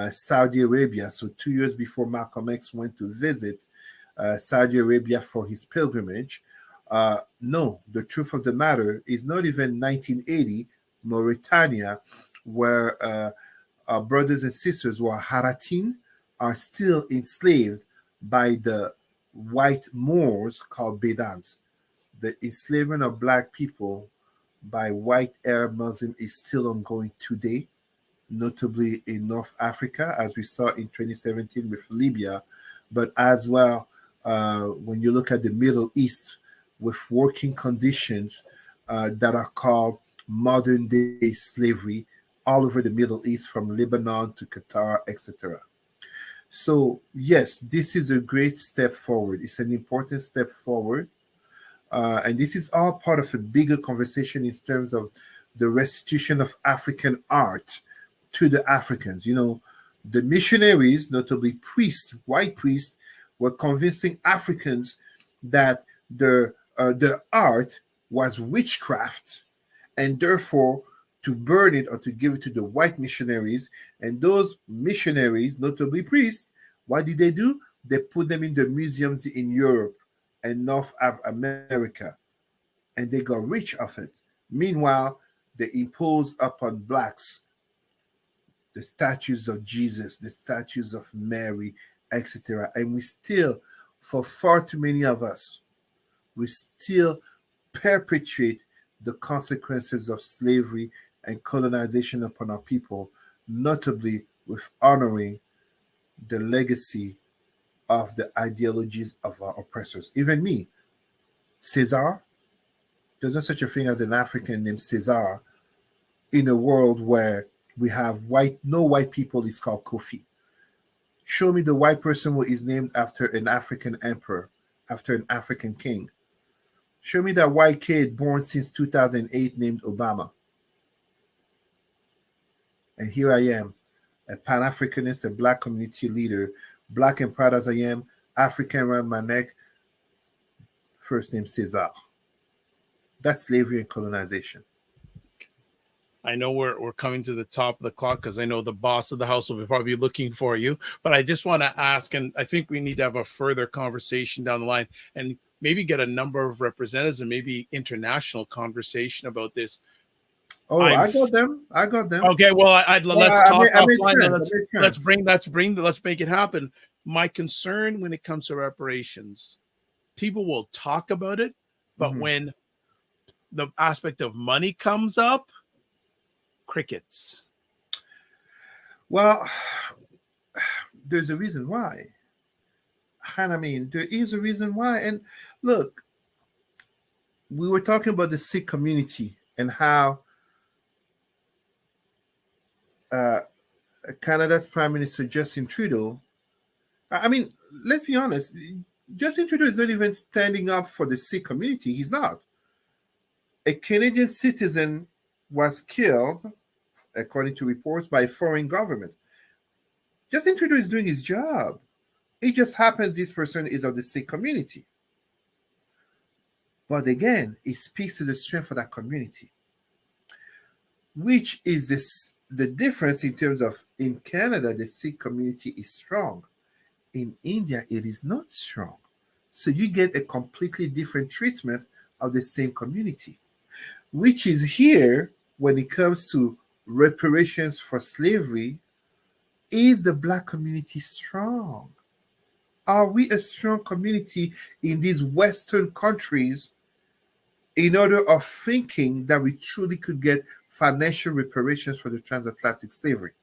Saudi Arabia. So 2 years before Malcolm X went to visit Saudi Arabia for his pilgrimage. No, the truth of the matter is not even 1980, Mauritania, where our brothers and sisters who are Haratin are still enslaved by the white Moors called Bedouins. The enslavement of black people by white Arab Muslim is still ongoing today, notably in North Africa, as we saw in 2017 with Libya, but as well when you look at the Middle East with working conditions that are called modern day slavery all over the Middle East, from Lebanon to Qatar, etc. So yes, this is a great step forward. It's an important step forward. And this is all part of a bigger conversation in terms of the restitution of African art to the Africans. You know, the missionaries, notably priests, white priests, were convincing Africans that the art was witchcraft, and therefore to burn it or to give it to the white missionaries. And those missionaries, notably priests, what did they do? They put them in the museums in Europe and North America, and they got rich off it. Meanwhile, they imposed upon blacks the statues of Jesus, the statues of Mary, etc. And we still, for far too many of us, we still perpetuate the consequences of slavery and colonization upon our people, notably with honoring the legacy of the ideologies of our oppressors. Even me, Cesar, there's no such a thing as an African named Cesar in a world where we have no white people is called Kofi. Show me the white person who is named after an African emperor, after an African king. Show me that white kid born since 2008 named Obama. And here I am, a Pan-Africanist, a black community leader, black and proud as I am, African around my neck, first name Cesar. That's slavery and colonization. I know we're coming to the top of the clock because I know the boss of the house will be probably looking for you. But I just want to ask, and I think we need to have a further conversation down the line and maybe get a number of representatives and maybe international conversation about this. Oh, I got them. Okay, well, let's talk offline. Let's make it happen. My concern when it comes to reparations, people will talk about it, but when the aspect of money comes up, crickets. Well, there's a reason why. And I mean, there is a reason why. And look, we were talking about the Sikh community and how Canada's Prime Minister Justin Trudeau, I mean, let's be honest, Justin Trudeau is not even standing up for the Sikh community. He's not. A Canadian citizen was killed, according to reports, by a foreign government. Justin Trudeau is doing his job. It just happens this person is of the Sikh community. But again, it speaks to the strength of that community, which is the difference in terms of, in Canada, the Sikh community is strong. In India, it is not strong. So you get a completely different treatment of the same community, which is here when it comes to reparations for slavery, is the Black community strong? Are we a strong community in these Western countries in order of thinking that we truly could get financial reparations for the transatlantic slavery?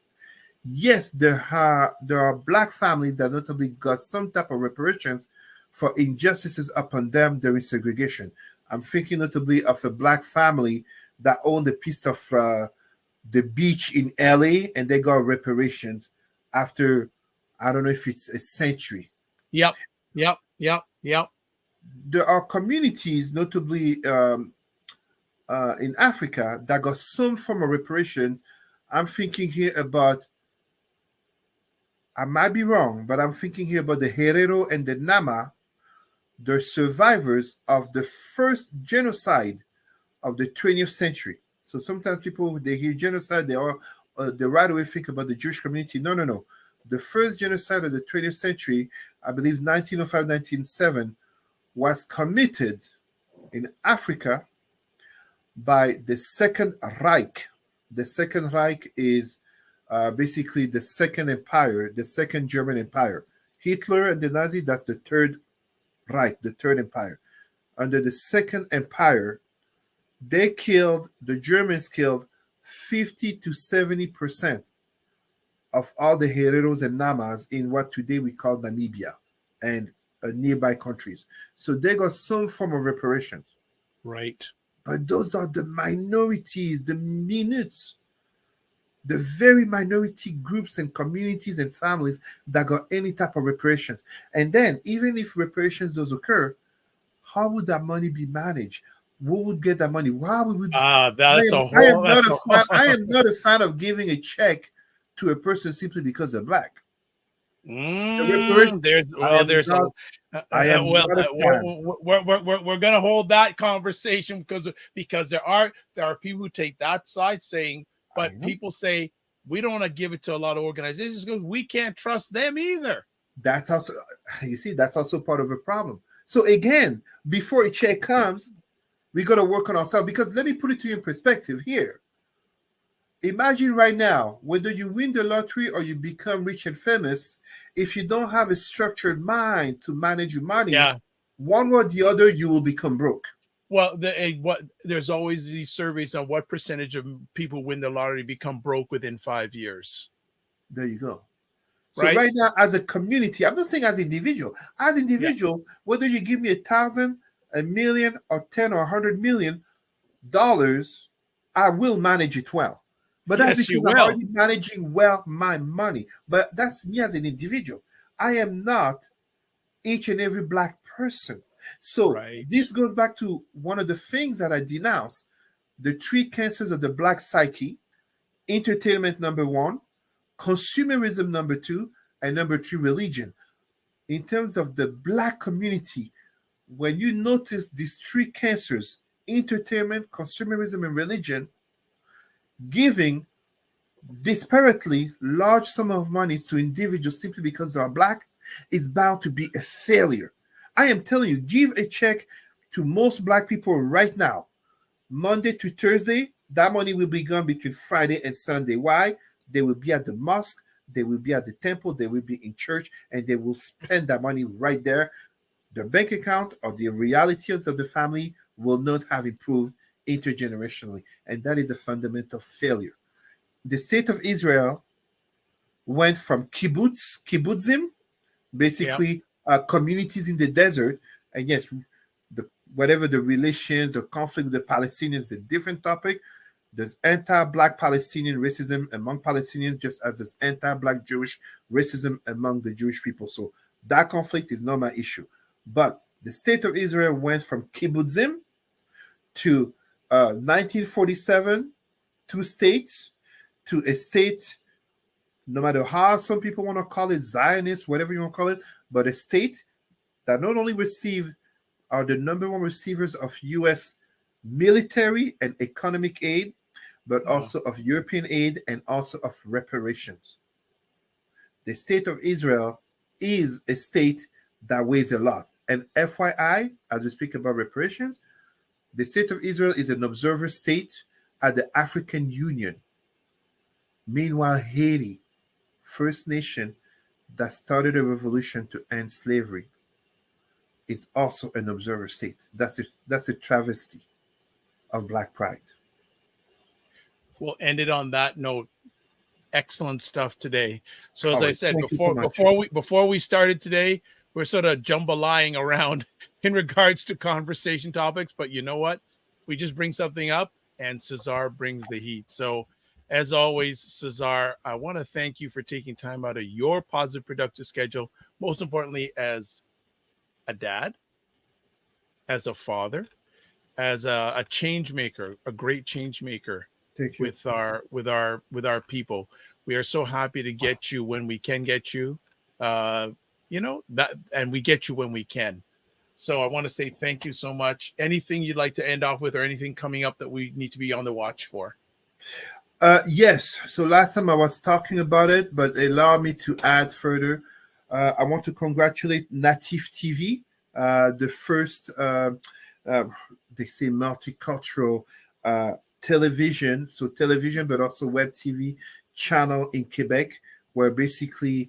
Yes, there are Black families that notably got some type of reparations for injustices upon them during segregation. I'm thinking notably of a Black family that owned a piece of the beach in LA, and they got reparations after, I don't know if it's a century. Yep. There are communities, notably in Africa, that got some form of reparations. I'm thinking here about, I might be wrong, but I'm thinking here about the Herero and the Nama. They're survivors of the first genocide of the 20th century. So sometimes people, they hear genocide, they right away think about the Jewish community. No. The first genocide of the 20th century, I believe 1905, 1907, was committed in Africa by the Second Reich. The Second Reich is basically the Second Empire, the Second German Empire. Hitler and the Nazi, that's the Third Reich, the Third Empire. Under the Second Empire, the Germans killed 50 to 70% of all the Hereros and Namas in what today we call Namibia and nearby countries. So they got some form of reparations. Right. But those are the minorities, the minutes, the very minority groups and communities and families that got any type of reparations. And then, even if reparations does occur, how would that money be managed? Who would get that money? Why would we? That's a whole. I am not a fan of giving a check to a person simply because they're Black. We're gonna hold that conversation because there are people who take that side saying, but people say we don't want to give it to a lot of organizations because we can't trust them either. That's also, you see, that's also part of a problem. So again, before a check comes, we got to work on ourselves, because let me put it to you in perspective here. Imagine right now, whether you win the lottery or you become rich and famous, if you don't have a structured mind to manage your money, one way or the other, you will become broke. Well, there's always these surveys on what percentage of people win the lottery become broke within 5 years. There you go. So right now, as a community, I'm not saying as individual. As individual, whether you give me $1,000, $1 million, or $10 or $100 million, I will manage it well. But that's because I'm already managing well my money. But that's me as an individual. I am not each and every Black person. So this goes back to one of the things that I denounce: the 3 cancers of the Black psyche: entertainment, number 1, consumerism, number 2, and number 3, religion. In terms of the Black community, when you notice these 3 cancers, entertainment, consumerism, and religion, giving disparately large sum of money to individuals simply because they are Black is bound to be a failure. I am telling you, give a check to most Black people right now, Monday to Thursday, that money will be gone between Friday and Sunday. Why? They will be at the mosque, they will be at the temple, they will be in church, and they will spend that money right there. The bank account or the realities of the family will not have improved intergenerationally. And that is a fundamental failure. The state of Israel went from kibbutzim, basically communities in the desert. And yes, whatever the relations, the conflict with the Palestinians is a different topic. There's anti-Black Palestinian racism among Palestinians, just as there's anti-Black Jewish racism among the Jewish people. So that conflict is not my issue. But the state of Israel went from kibbutzim to 1947, 2 states, to a state, no matter how some people want to call it, Zionist, whatever you want to call it, but a state that not only are the number 1 receivers of U.S. military and economic aid, but also of European aid and also of reparations. The state of Israel is a state that weighs a lot. And FYI, as we speak about reparations, the state of Israel is an observer state at the African Union. Meanwhile, Haiti, First Nation that started a revolution to end slavery, is also an observer state. That's a travesty of Black pride. We'll end it on that note. Excellent stuff today. So as All I right. said Thank you so much. before we started today, we're sort of jambalaying around in regards to conversation topics, but you know what? We just bring something up and Cesar brings the heat. So as always, Cesar, I want to thank you for taking time out of your positive, productive schedule. Most importantly, as a dad, as a father, as a change maker, a great change maker Thank you. with our people. We are so happy to get you when we can get you. You know that, and we get you when we can. So I want to say thank you so much. Anything you'd like to end off with, or anything coming up that we need to be on the watch for? Yes. So last time I was talking about it, but allow me to add further. I want to congratulate Natif TV, the first, they say, multicultural television, so television, but also web TV channel in Quebec, where basically,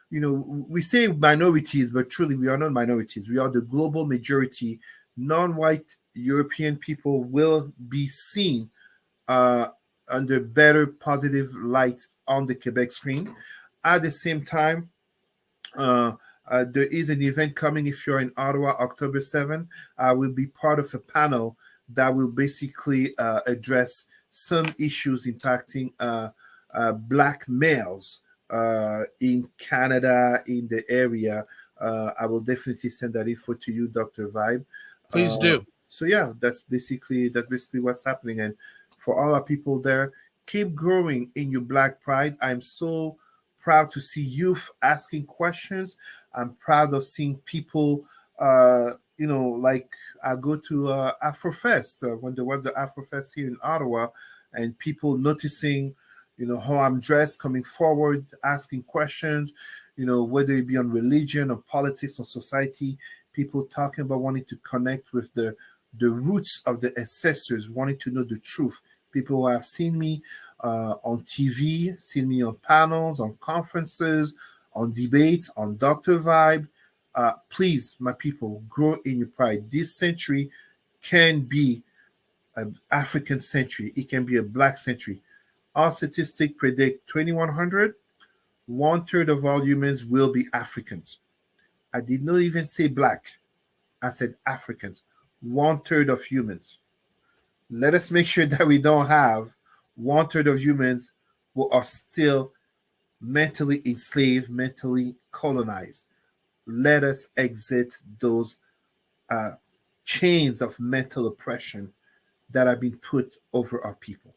we say minorities, but truly we are not minorities. We are the global majority. Non-white European people will be seen under better positive light on the Quebec screen. At the same time, there is an event coming if you're in Ottawa, October 7th. I will be part of a panel that will basically address some issues impacting Black males in Canada, in the area. I will definitely send that info to you, Dr. Vibe. Please do. So yeah, that's basically what's happening. And for all our people there, keep growing in your Black pride. I'm so proud to see youth asking questions. I'm proud of seeing people, like I go to Afrofest when there was the Afrofest here in Ottawa, and people noticing, how I'm dressed, coming forward, asking questions, whether it be on religion or politics or society, people talking about wanting to connect with the roots of the ancestors, wanting to know the truth. People who have seen me on TV, seen me on panels, on conferences, on debates, on Dr. Vibe. Please, my people, grow in your pride. This century can be an African century. It can be a Black century. Our statistics predict 2100, 1/3 of all humans will be Africans. I did not even say Black. I said Africans. 1/3 of humans. Let us make sure that we don't have 1/3 of humans who are still mentally enslaved, mentally colonized. Let us exit those chains of mental oppression that have been put over our people.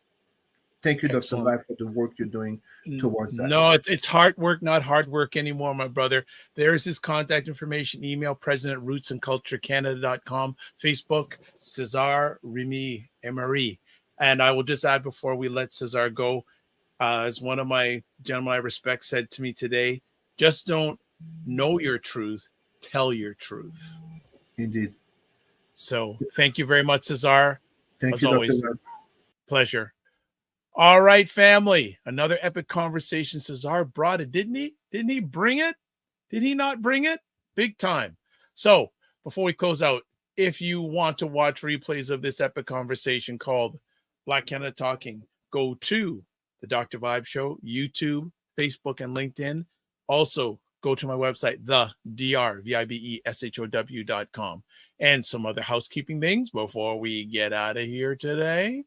Thank you, Dr. Lai, for the work you're doing towards that. No, it's hard work, not hard work anymore, my brother. There's his contact information, email, president@rootsandculturecanada.com, Facebook, Cesar Remy Emery. And I will just add before we let Cesar go, as one of my gentlemen I respect said to me today, just don't know your truth, tell your truth. Indeed. So thank you very much, Cesar. Thank As you, always, Dr. Lai. pleasure. All right, family. Another epic conversation. Cesar brought it, didn't he? Didn't he bring it? Did he not bring it? Big time. So before we close out, if you want to watch replays of this epic conversation called Black Canada Talking, go to the Dr. Vibe Show, YouTube, Facebook, and LinkedIn. Also, go to my website, thedrvibeshow.com. And some other housekeeping things before we get out of here today.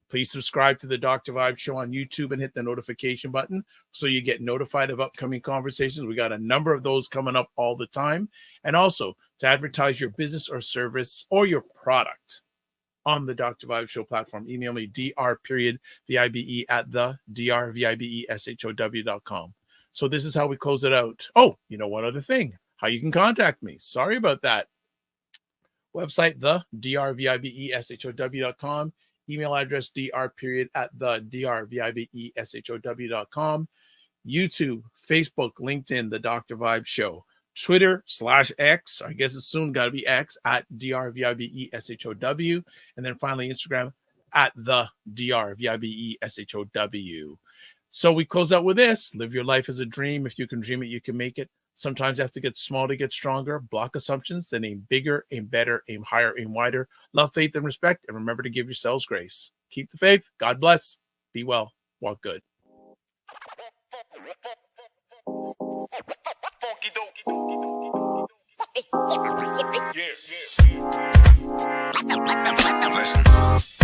Please subscribe to the Dr. Vibe Show on YouTube and hit the notification button so you get notified of upcoming conversations. We got a number of those coming up all the time. And also to advertise your business or service or your product on the Dr. Vibe Show platform, email me dr.vibe@thedrvibeshow.com. So this is how we close it out. Oh, one other thing, how you can contact me. Sorry about that. Website, thedrvibeshow.com. Email address, dr@thedrvibeshow.com. YouTube, Facebook, LinkedIn, The Dr. Vibe Show. Twitter /X, I guess it's soon got to be X, @DRVIBESHOW. And then finally, Instagram, @the DRVIBESHOW. So we close out with this. Live your life as a dream. If you can dream it, you can make it. Sometimes you have to get small to get stronger. Block assumptions, then aim bigger, aim better, aim higher, aim wider. Love, faith, and respect. And remember to give yourselves grace. Keep the faith. God bless. Be well. Walk good. Yeah.